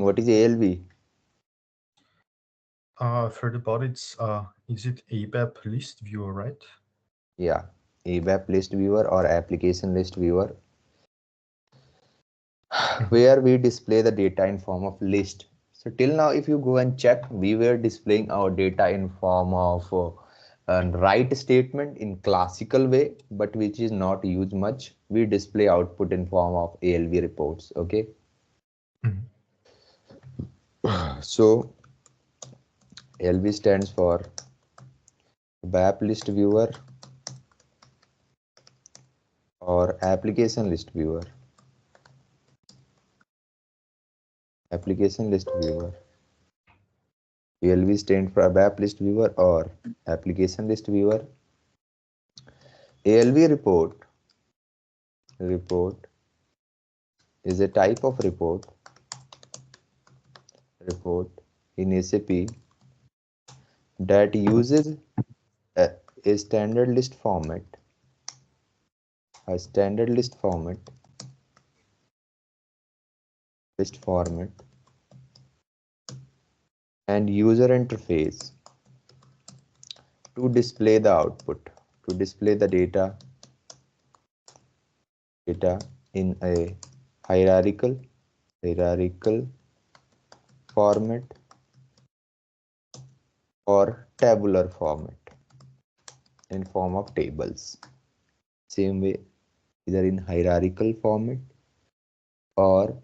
knowing what is ALV? I've heard about it. Is it ABAP list viewer, right? Yeah, ABAP list viewer or application list viewer, Mhm. where we display the data in form of list. So till now, if you go and check, we were displaying our data in form of a write statement in classical way, but which is not used much. We display output in form of ALV reports. Okay. Mhm. So ALV stands for ABAP list viewer or application list viewer. Application list viewer. ALV stands for ABAP list viewer or application list viewer. ALV report is a type of report in SAP that uses a, a standard list format, a standard list format and user interface to display the output, to display the data in a hierarchical format or tabular format in form of tables. Same way, either in hierarchical format or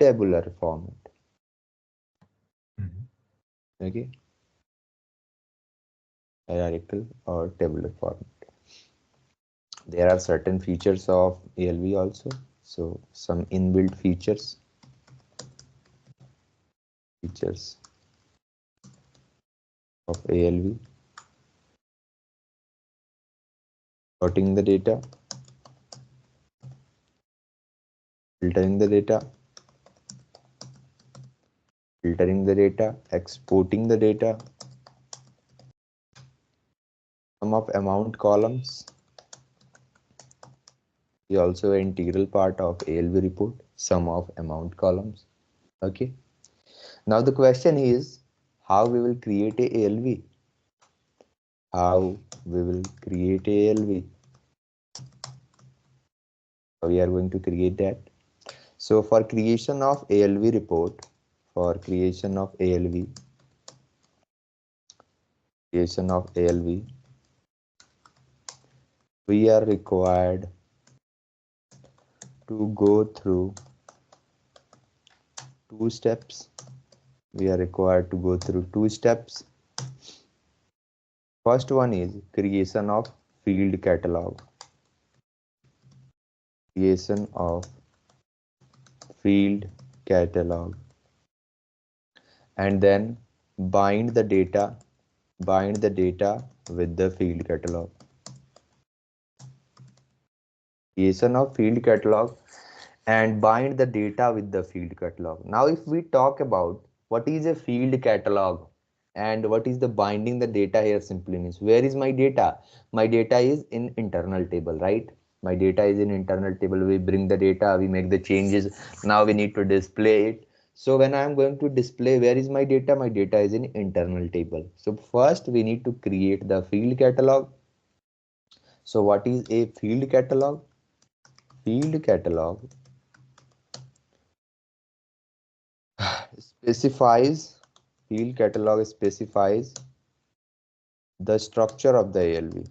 tabular format. Mhm. Okay, hierarchical or tabular format. There are certain features of ALV also. So some inbuilt features of ALV: sorting the data, filtering the data, exporting the data, sum of amount columns is also an integral part of ALV report, sum of amount columns. Okay. Now the question is how we will create a ALV. How we will create a ALV. We are going to create that. So for creation of ALV report, for creation of ALV, we are required to go through two steps. First one is creation of field catalog. Creation of field catalog, and then bind the data with the field catalog. Creation of field catalog and bind the data with the field catalog. Now if we talk about what is a field catalog and what is the binding the data here, simply means where is my data? My data is in internal table, right? My data is in internal table. We bring the data, we make the changes. Now we need to display it. So when I am going to display, where is my data? My data is in internal table. So first we need to create the field catalog. So what is a field catalog? Field catalog specifies field catalog specifies the structure of the ALV.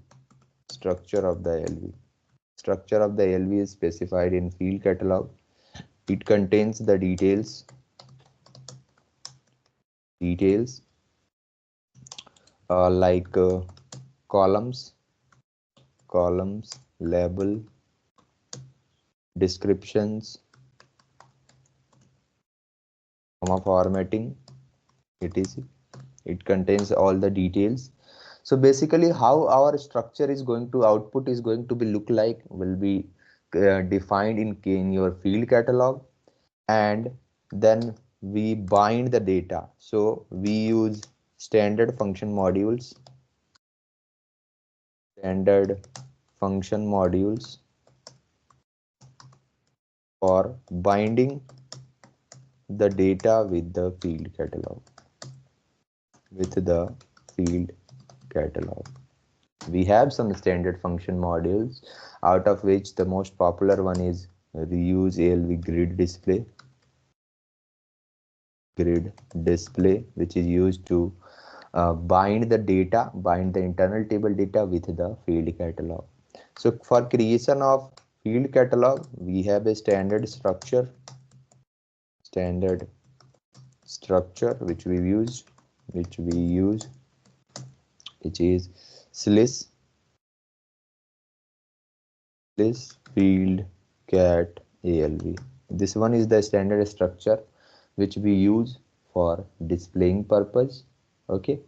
Structure of the ALV. Structure of the ALV is specified in field catalog. It contains the details like columns, label, descriptions, comma formatting, etc. It contains all the details. So basically how our structure is going to output is going to be look like will be defined in your field catalog, and then we bind the data. So we use standard function modules standard function modules for binding the data with the field catalog. With the field catalog. We have some standard function modules, out of which the most popular one is reuse ALV grid display, which is used to bind the internal table data with the field catalog. So for creation of field catalog, we have a standard structure which we use, which is sys field cat ALV. This one is the standard structure which we use for displaying purpose. Okay,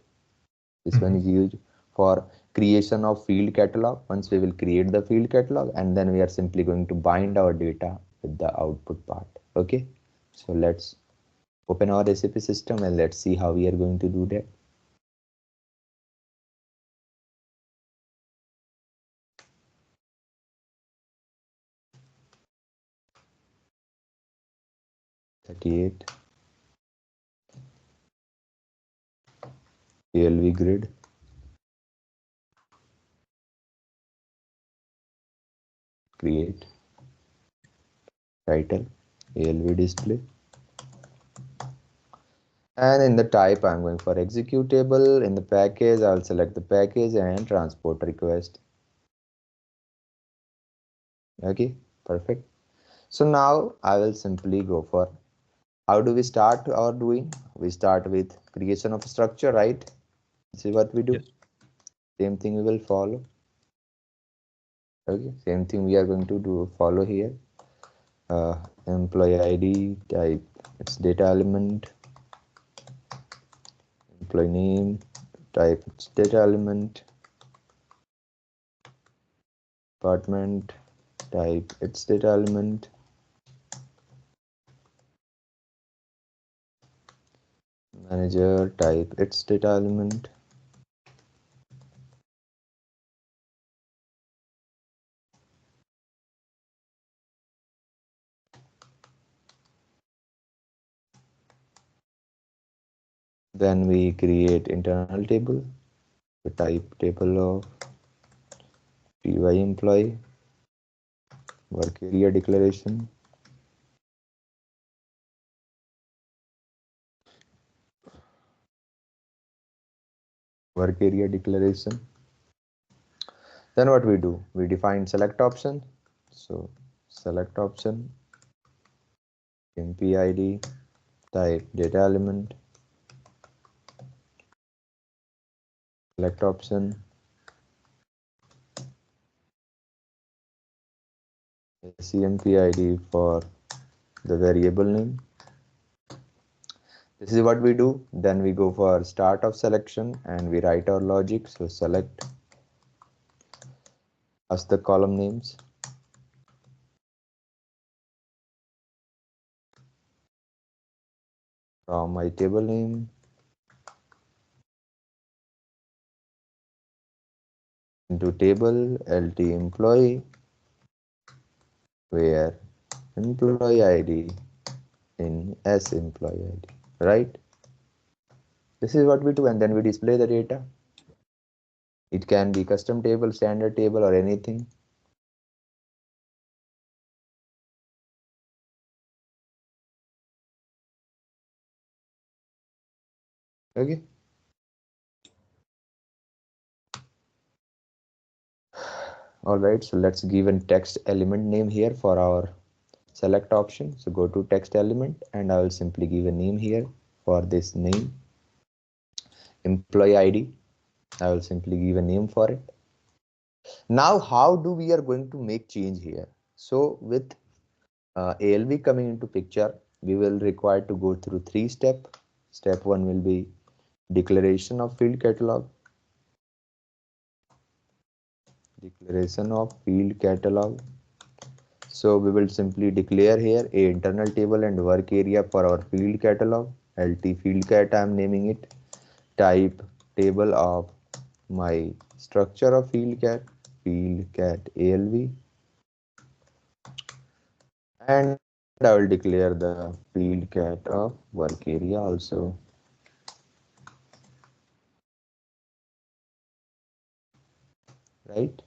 this one is Mhm. used for creation of field catalog. Once we will create the field catalog, and then we are simply going to bind our data with the output part. Okay, so let's open our recipe system and let's see how we are going to do that. 38 ALV grid, create title ALV display, and in the type I'm going for executable. In the package I'll select the package and transport request. Okay, perfect. So now I will simply go for, how do we start our doing? We start with creation of structure, right? This is what we do. Yes. Same thing we will follow. Okay, same thing we are going to do follow here. uh, Employee ID type, its data element. Employee name type, its data element. Department type, its data element. Manager type, its data element. Then we create internal table, the type table of PY employee, work area declaration, work area declaration. Then what we do? We define select option. So select option, MPID, type data element, select option, CMPID for the variable name. This is what we do. Then we go for start of selection and we write our logic. So select as the column names, from my table name into table LT employee, where employee ID in S employee ID, right? This is what we do, and then we display the data. It can be custom table, standard table, or anything. Okay. All right. So let's give a text element name here for our select option. So go to text element, and I will simply give a name here for this name, employee ID. I will simply give a name for it. Now, how do we are going to make change here? So with ALV coming into picture, we will require to go through 3 steps. Step 1 will be declaration of field catalog. Declaration of field catalog. So we will simply declare here a internal table and work area for our field catalog. LT field cat, I am naming it. Type table of my structure of field cat ALV. And I will declare the field cat of work area also, right?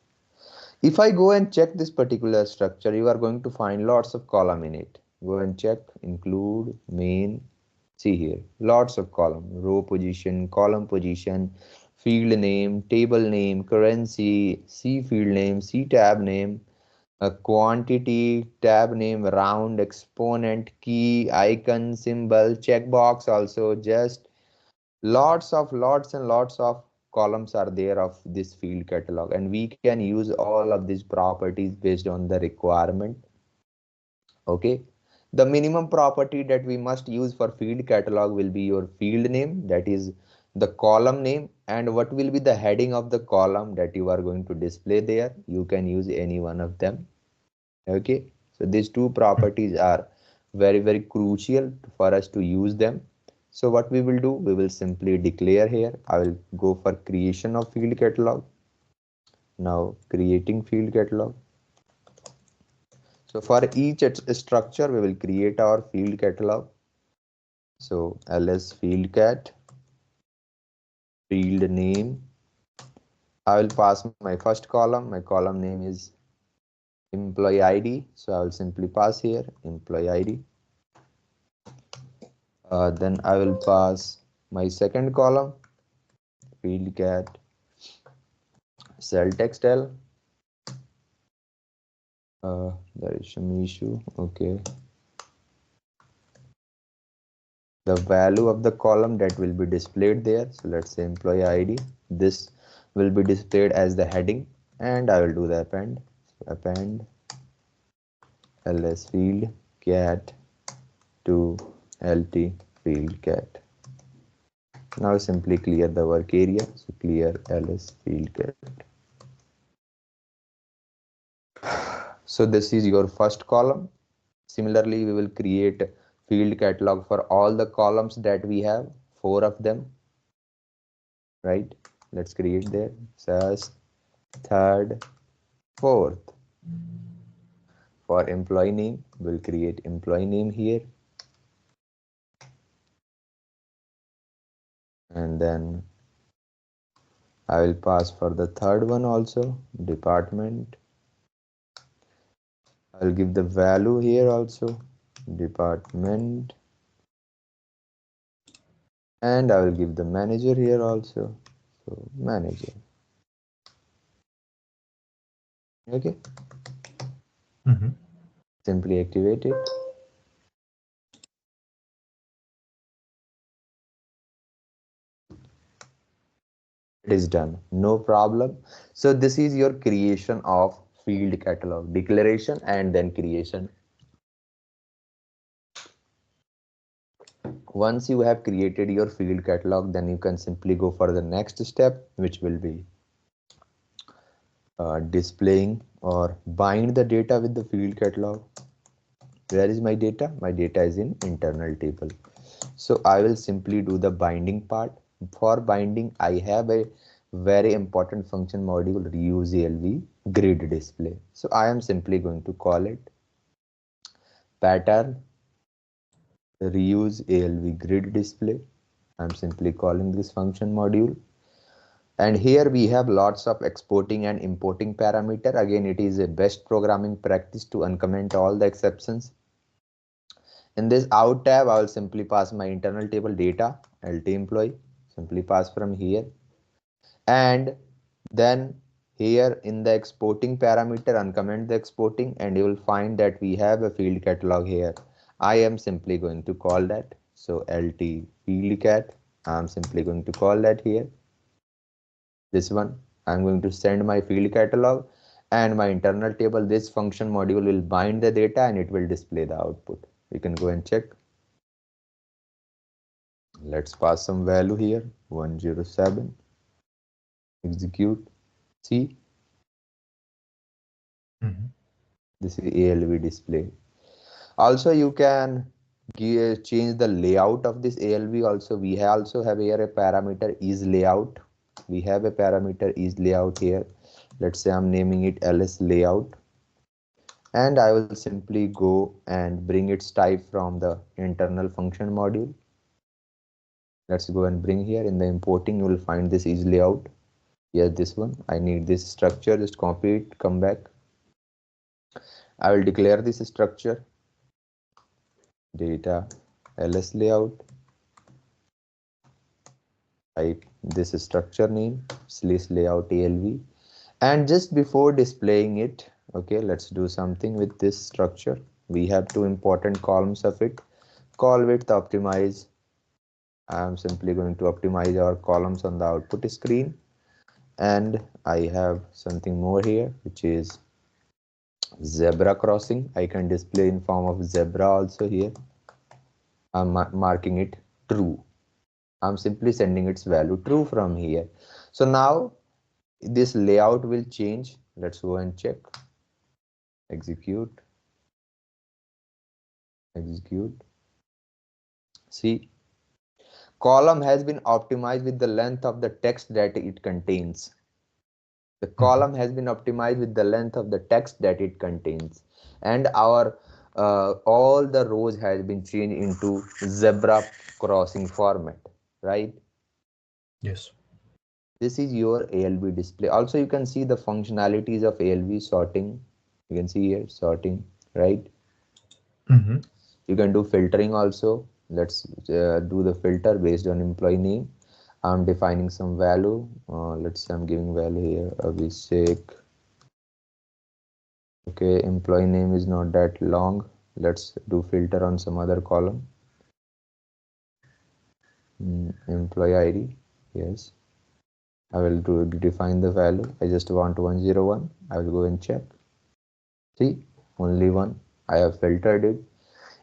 If I go and check this particular structure, you are going to find lots of column in it. Go and check, include, main, see here, lots of column, row position, column position, field name, table name, currency, C field name, C tab name, a quantity, tab name, round, exponent, key, icon, symbol, checkbox also, just lots and lots of columns are there of this field catalog, and we can use all of these properties based on the requirement. Okay, the minimum property that we must use for field catalog will be your field name, that is the column name, and what will be the heading of the column that you are going to display there. You can use any one of them. Okay, so these two properties are very crucial for us to use them. So what we will do, we will simply declare here. I will go for creation of field catalog. Now creating field catalog. So for each structure we will create our field catalog. So ls field cat, field name, I will pass my first column. My column name is employee id, so I will simply pass here employee id. Then I will pass my second column, field cat cell textile. There is some issue. Okay, the value of the column that will be displayed there. So let's say employee ID. This will be displayed as the heading, and I will do the append. So append ls field cat to lt field cat. Now simply clear the work area. So clear ls field cat. So this is your first column. Similarly, we will create field catalog for all the columns that we have, 4 of them, right? Let's create there. First, third, fourth. For employee name, we'll create employee name here. And then I will pass for the third one also, department. I'll give the value here also, department. And I will give the manager here also. So manager. Okay. Mm-hmm. Simply activate it. It is done, no problem. So this is your creation of field catalog, declaration and then creation. Once you have created your field catalog, then you can simply go for the next step, which will be displaying or bind the data with the field catalog. Where is my data? My data is in internal table. So I will simply do the binding part. For binding, I have a very important function module, reuse ALV grid display. So I am simply going to call it pattern reuse ALV grid display. I'm simply calling this function module. And here we have lots of exporting and importing parameter. Again, it is a best programming practice to uncomment all the exceptions. In this out tab, I will simply pass my internal table data, LT employee, simply pass from here. And then here in the exporting parameter, uncomment the exporting, and you will find that we have a field catalog here. I am simply going to call that. So LT field cat, I am simply going to call that here. This one, I'm going to send my field catalog and my internal table. This function module will bind the data and it will display the output. You can go and check. Let's pass some value here, 107. Execute. See, Mm-hmm. this is ALV display. Also, you can change the layout of this ALV. Also, we also have here a parameter is layout. We have a parameter is layout here. Let's say I'm naming it ls layout. and I will simply go and bring its type from the internal function module. Let's go and bring here in the importing, you will find this easy layout. Yes, this one, I need this structure, just copy it, come back. I will declare this structure data ls layout, type this structure name slash layout alv, and just before displaying it, okay, let's do something with this structure. We have two important columns of it. Call width optimize. I am simply going to optimize our columns on the output screen, and I have something more here which is zebra crossing. I can display in form of zebra also here. I'm marking it true. I'm simply sending its value true from here. So now this layout will change. Let's go and check. Execute, execute. See, column has been optimized with the length of the text that it contains. The Mhm. column has been optimized with the length of the text that it contains, and our all the rows has been changed into zebra crossing format, right? Yes. This is your ALV display. Also, you can see the functionalities of ALV sorting. You can see here sorting, right? Mm-hmm. You can do filtering also. Let's do the filter based on employee name. I'm defining some value. Let's say I'm giving value here, Abhishek. Okay, employee name is not that long. Let's do filter on some other column. Employee ID. Yes, I will define the value. I just want 101. I will go and check. See, only one. I have filtered it.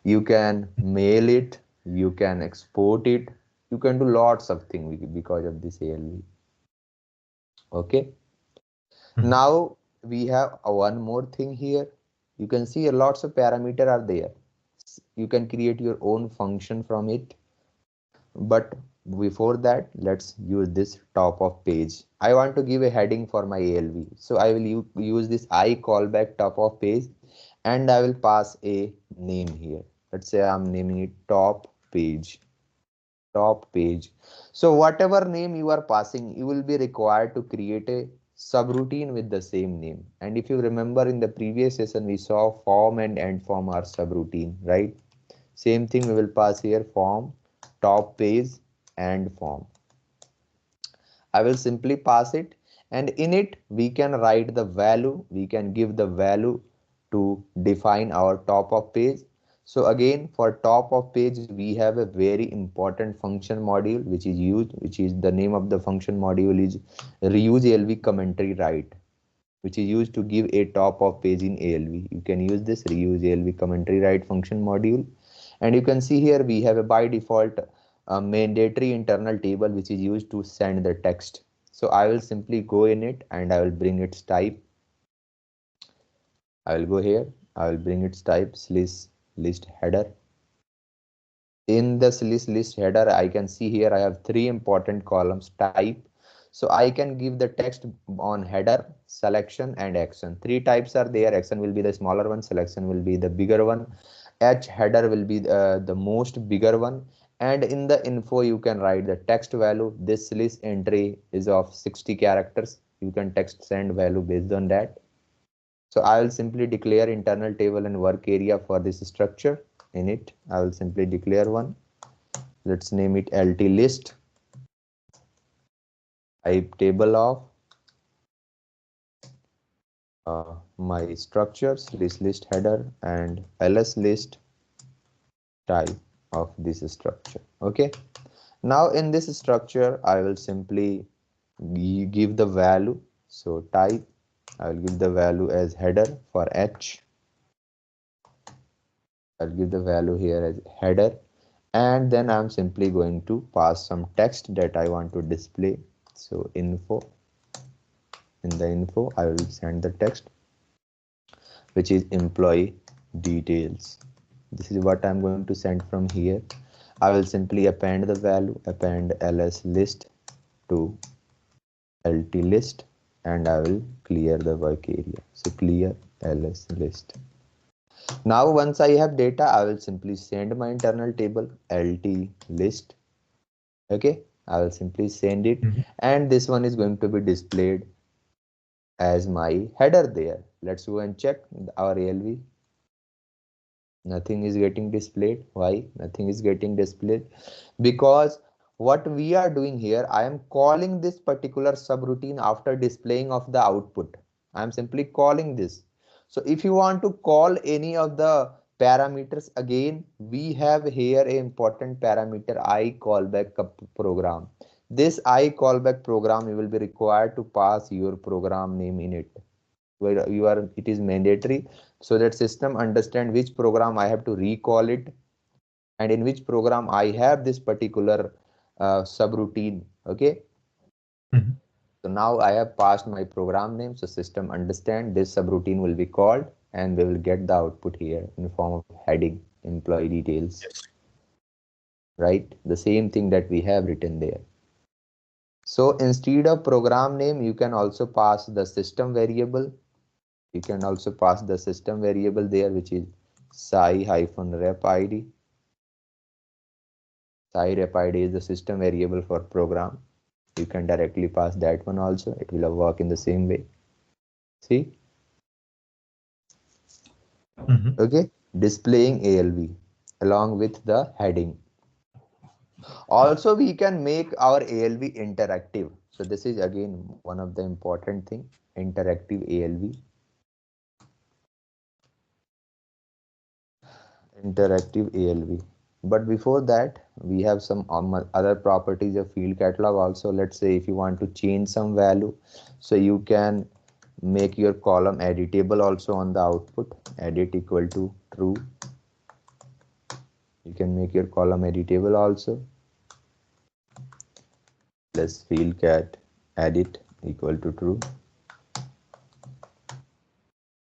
You can mail it. You can export it. You can do lots of things because of this ALV. Okay. Mm-hmm. Now we have one more thing here. You can see lots of parameter are there. You can create your own function from it, but before that, let's use this top of page. I want to give a heading for my ALV, so I will use this I callback top of page, and I will pass a name here. Let's say I'm naming it top page. Top page. So whatever name you are passing, you will be required to create a subroutine with the same name. And if you remember, in the previous session we saw form and end form are subroutine, right? Same thing we will pass here, form, top page, and form. I will simply pass it, and in it we can write the value, we can give the value to define our top of page. So again, for top of page we have a very important function module which is used, which is the name of the function module is reuse ALV commentary write, which is used to give a top of page in ALV. You can use this reuse ALV commentary write function module, and you can see here we have a by default mandatory internal table which is used to send the text. So I will simply go in it and I will bring its type. I will go here. I will bring its type slash list header. In this list header, I can see here I have three important columns: type. So I can give the text on header, selection, and action. Three types are there. Action will be the smaller one, selection will be the bigger one, h header will be the most bigger one, and in the info you can write the text value. This list entry is of 60 characters. You can text send value based on that. So I will simply declare internal table and work area for this structure. In it, I will simply declare one. Let's name it LT list. Type table of my structures, list header, and ls list type of this structure. Okay. Now in this structure, I will simply give the value. So type, I will give the value as header for h. I'll give the value here as header, and then I'm simply going to pass some text that I want to display. So info, in the info I will send the text which is employee details. This is what I'm going to send from here. I will simply append the value, append ls list to lt list, and I will clear the work area. So clear ls list. Now once I have data, I will simply send my internal table lt list. Okay, I will simply send it, Mhm. and this one is going to be displayed as my header there. Let's go and check our ALV. Nothing is getting displayed. Why nothing is getting displayed? Because what we are doing here, I am calling this particular subroutine after displaying of the output. I am simply calling this. So if you want to call any of the parameters again, we have here a important parameter I callback program. This I callback program, you will be required to pass your program name in it, where you are, it is mandatory, so that system understand which program I have to recall it, and in which program I have this particular subroutine. Okay, Mhm. so now I have passed my program name, so system understand this subroutine will be called, and we will get the output here in form of heading employee details, Yes. right? The same thing that we have written there. So instead of program name, you can also pass the system variable. You can also pass the system variable there, which is sci-rep id. Sci-rep id is the system variable for program. You can directly pass that one also. It will work in the same way. See, Mhm. okay, displaying ALV along with the heading. Also, we can make our ALV interactive. So this is again one of the important thing, interactive ALV. Interactive ALV. But before that, we have some other properties of field catalog also. Let's say if you want to change some value, so you can make your column editable also on the output. Edit equal to true. You can make your column editable also. Plus field cat edit equal to true.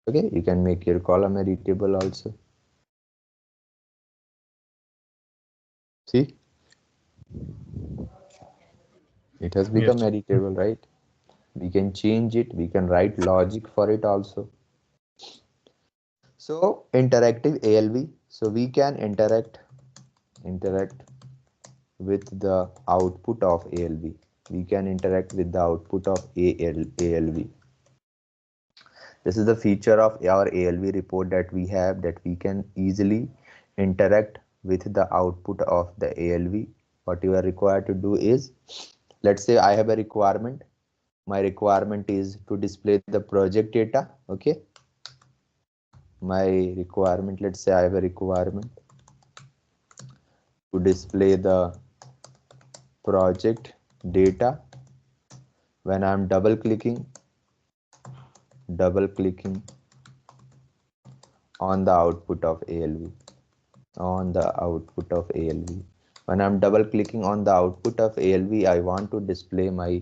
Okay, you can make your column editable also. See, it has become Yes. editable, right? We can change it, we can write logic for it also. So interactive ALV, so we can interact with the output of ALV. We can interact with the output of ALV. This is the feature of our ALV report that we have, that we can easily interact with the output of the ALV. What you are required to do is, let's say I have a requirement. My requirement is to display the project data. Okay, my requirement, let's say I have a requirement to display the project data. When I'm double clicking on the output of ALV, on the output of ALV. When I'm double clicking on the output of ALV, I want to display my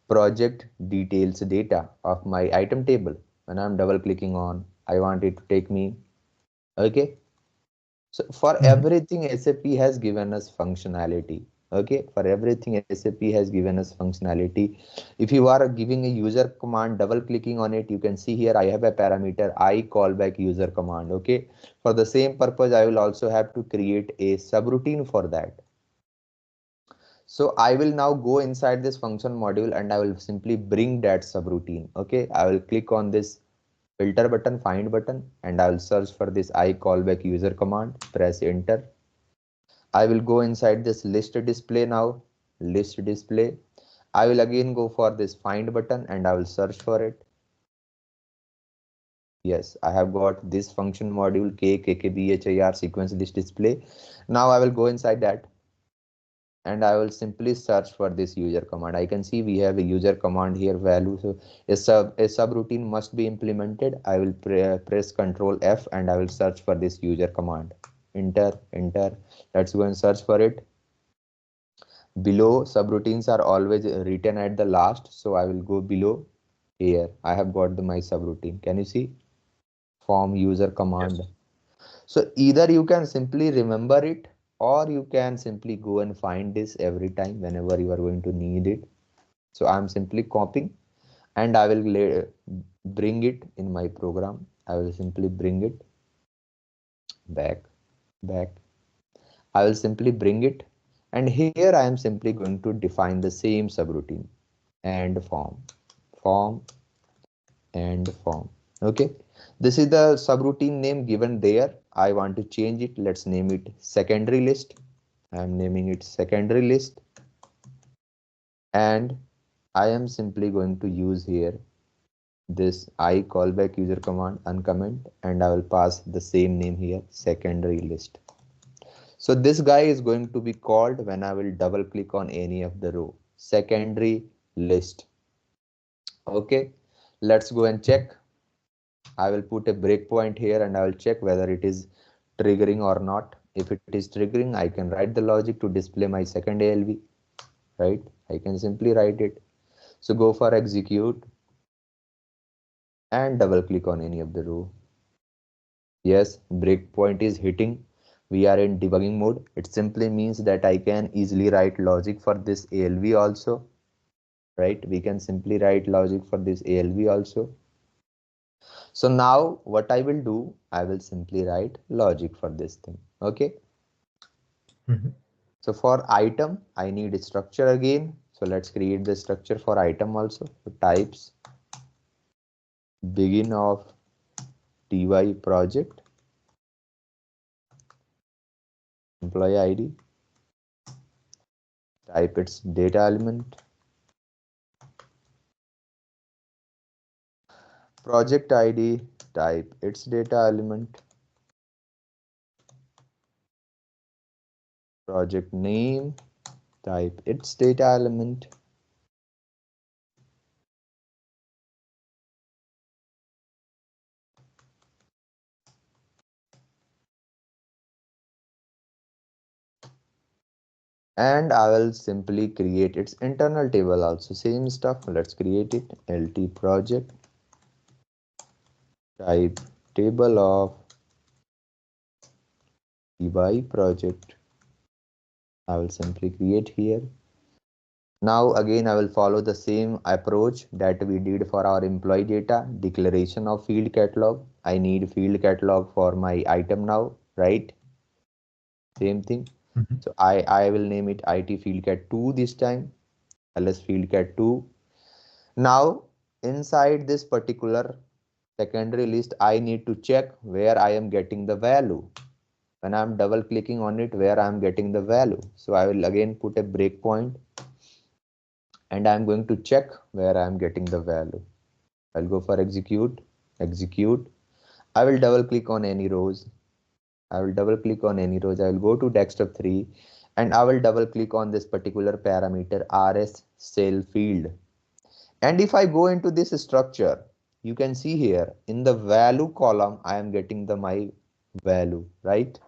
project details data of my item table. When I'm double clicking on, I want it to take me. Okay, so for Mhm. everything, SAP has given us functionality. Okay, for everything, SAP has given us functionality. If you are giving a user command, double clicking on it, you can see here I have a parameter I callback user command. Okay, for the same purpose, I will also have to create a subroutine for that. So I will now go inside this function module and I will simply bring that subroutine. Okay, I will click on this filter button, find button, and I will search for this I callback user command, press enter. I will go inside this list display now, list display. I will again go for this find button and I will search for it. Yes, I have got this function module KKBHIR sequence list display. Now I will go inside that and I will simply search for this user command. I can see we have a user command here value. So a subroutine must be implemented. I will press Control F and I will search for this user command. Enter, enter. Let's go and search for it. Below, subroutines are always written at the last, so I will go below. Here I have got my subroutine. Can you see? Form user Yes. command. So either you can simply remember it, or you can simply go and find this every time whenever you are going to need it. So I'm simply copying and I will bring it in my program. I will simply bring it. back, back. I will simply bring it, and here I am simply going to define the same subroutine and form, form and form. Okay, this is the subroutine name given there. I want to change it. Let's name it secondary list. I am naming it secondary list, and I am simply going to use here this I callback user command uncomment, and I will pass the same name here, secondary list. So this guy is going to be called when I will double click on any of the row, secondary list. Okay, let's go and check. I will put a breakpoint here and I will check whether it is triggering or not. If it is triggering, I can write the logic to display my second ALV, right? I can simply write it. So go for execute and double click on any of the row. Yes, breakpoint is hitting. We are in debugging mode. It simply means that I can easily write logic for this ALV also, right? We can simply write logic for this ALV also. So now what I will do, I will simply write logic for this thing. Okay. Mhm. So for item, I need a structure again. So let's create the structure for item also. So types begin of ty project, employee ID, type its data element, project ID, type its data element, project name, type its data element, and I will simply create its internal table also. Same stuff. Let's create it. LT project, type table of by project. I will simply create here. Now again I will follow the same approach that we did for our employee data, declaration of field catalog. I need field catalog for my item now, right? Same thing. Mhm. So I will name it IT field cat 2 this time, ls field cat 2. Now inside this particular secondary list, I need to check where I am getting the value. When I'm double clicking on it, where I'm getting the value. So I will again put a breakpoint and I'm going to check where I'm getting the value. I'll go for execute, execute. I will double click on any rows. I will double click on any rows. I will go to desktop 3 and I will double click on this particular parameter rs cell field. And if I go into this structure, you can see here in the value column, I am getting the my value, right?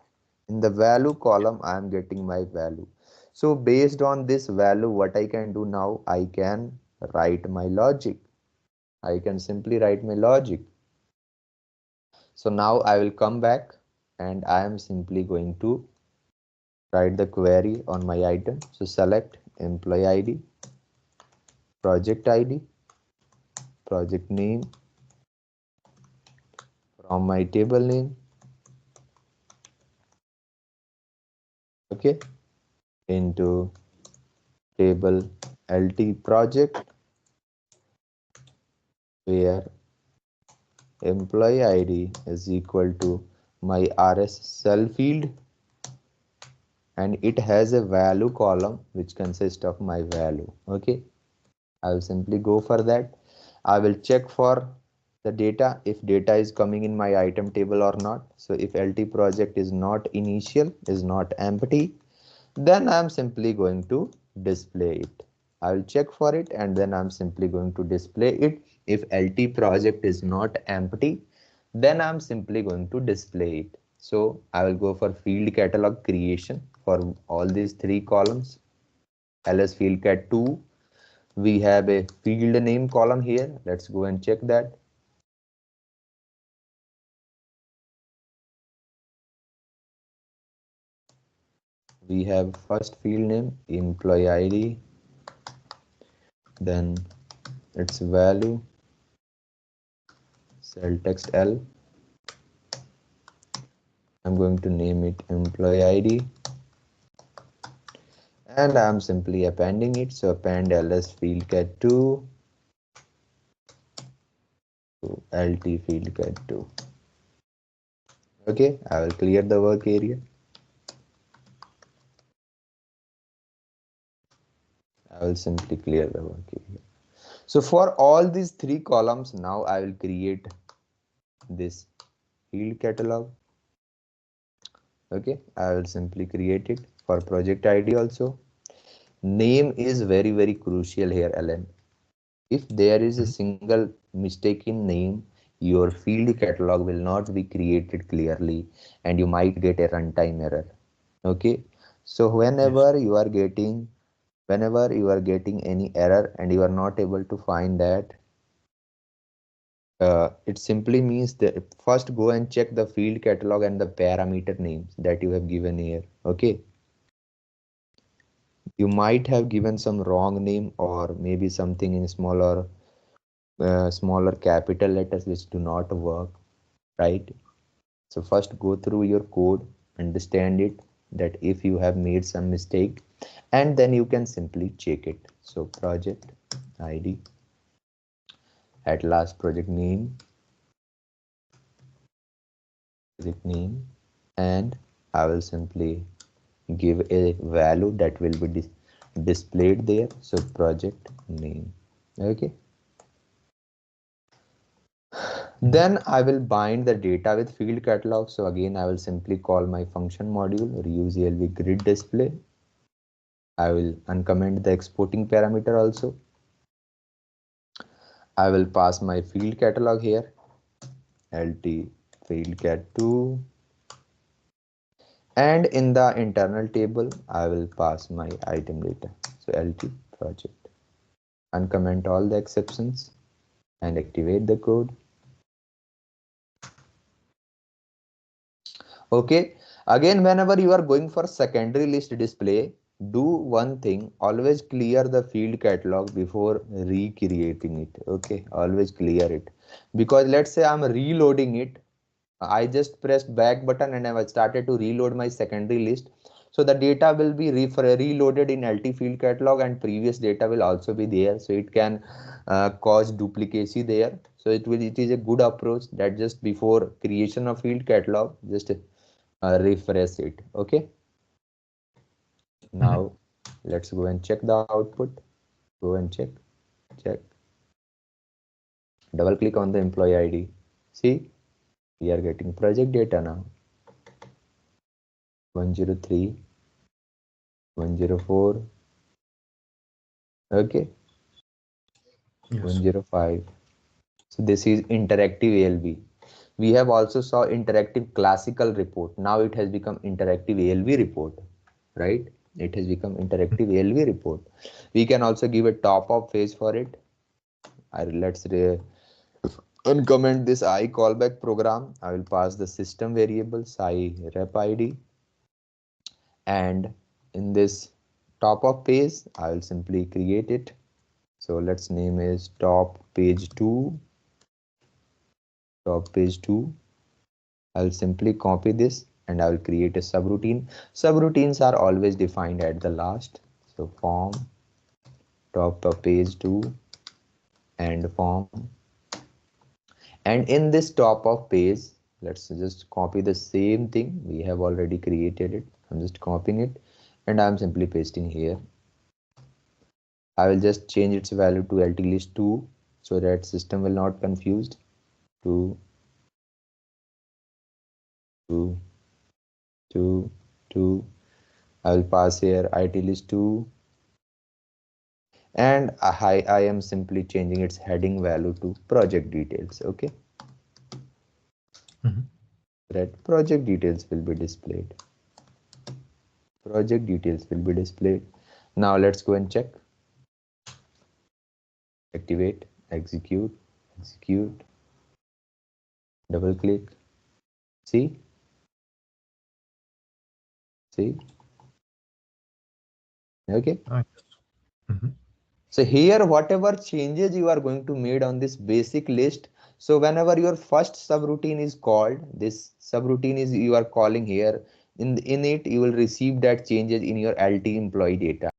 In the value column, I am getting my value. So based on this value, what I can do now, I can write my logic. I can simply write my logic. So now I will come back and I am simply going to write the query on my item. So select employee ID, project name from my table name. Okay, into table LT project where employee ID is equal to my RS cell field and it has a value column which consists of my value. Okay, I will simply go for that. I will check for the data if data is coming in my item table or not. So if LT project is not initial, is not empty, then I'm simply going to display it. I will check for it and then I'm simply going to display it. If LT project is not empty, then I'm simply going to display it. So I will go for field catalog creation for all these three columns. ls field cat 2, we have a field name column here. Let's go and check that. We have first field name employee ID, then its value cell text L. I'm I'm going to name it employee ID, and I'm simply appending it. So append ls field cat 2 to lt field cat 2. Okay, I will clear the work area. I will simply clear the work area. So for all these three columns, now I will create this field catalog. Okay, I will simply create it for project ID also. Name is very crucial here, Alan. If there is a Mhm. single mistake in name, your field catalog will not be created clearly and you might get a runtime error. Okay, so Yes. whenever you are getting any error and you are not able to find that, it simply means that first go and check the field catalog and the parameter names that you have given here. Okay, you might have given some wrong name or maybe something in smaller capital letters which do not work, right? So first go through your code, understand it, that if you have made some mistake, and then you can simply check it. So project ID, at last project name, and I will simply give a value that will be displayed there. So project name. Okay, Mhm. then I will bind the data with field catalog. So again, I will simply call my function module reuse ALV grid display. I will uncomment the exporting parameter also. I will pass my field catalog here, lt field cat 2, and in the internal table I will pass my item data. So lt project. Uncomment all the exceptions and activate the code. Okay, again, whenever you are going for secondary list display, do one thing, always clear the field catalog before recreating it. Okay, always clear it, because let's say I'm reloading it, I just pressed back button and I started to reload my secondary list. So the data will be reloaded in LT field catalog and previous data will also be there. So it can cause duplicacy there. So it is a good approach that just before creation of field catalog, just refresh it. Okay. Mhm. Now let's go and check the output. Go and check. Double click on the employee ID. See, we are getting project data now. 103, 104. Okay, Yes. 105. So this is interactive ALV. We have also saw interactive classical report. Now it has become interactive ALV report, right? It has become interactive ALV report. We can also give a top up phase for it. Let's uncomment this I callback program. I will pass the system variables I rep ID, and in this top up page I will simply create it. So let's name is top page 2. I'll simply copy this and I will create a subroutine. Subroutines are always defined at the last. So form top of page 2 and form. And in this top of page, let's just copy the same thing. We have already created it. I'm just copying it and I'm simply pasting here. I will just change its value to ltlist2 so that system will not confused. 2, 2, 2, 2. I will pass here itlist2, and I am simply changing its heading value to project details. Okay, Mhm. right, project details will be displayed. Now let's go and check, activate, execute, double click. See, okay. Ah, yes. Mhm. So here whatever changes you are going to made on this basic list, So whenever your first subroutine is called, this subroutine is you are calling here, in it you will receive that changes in your LT employee data.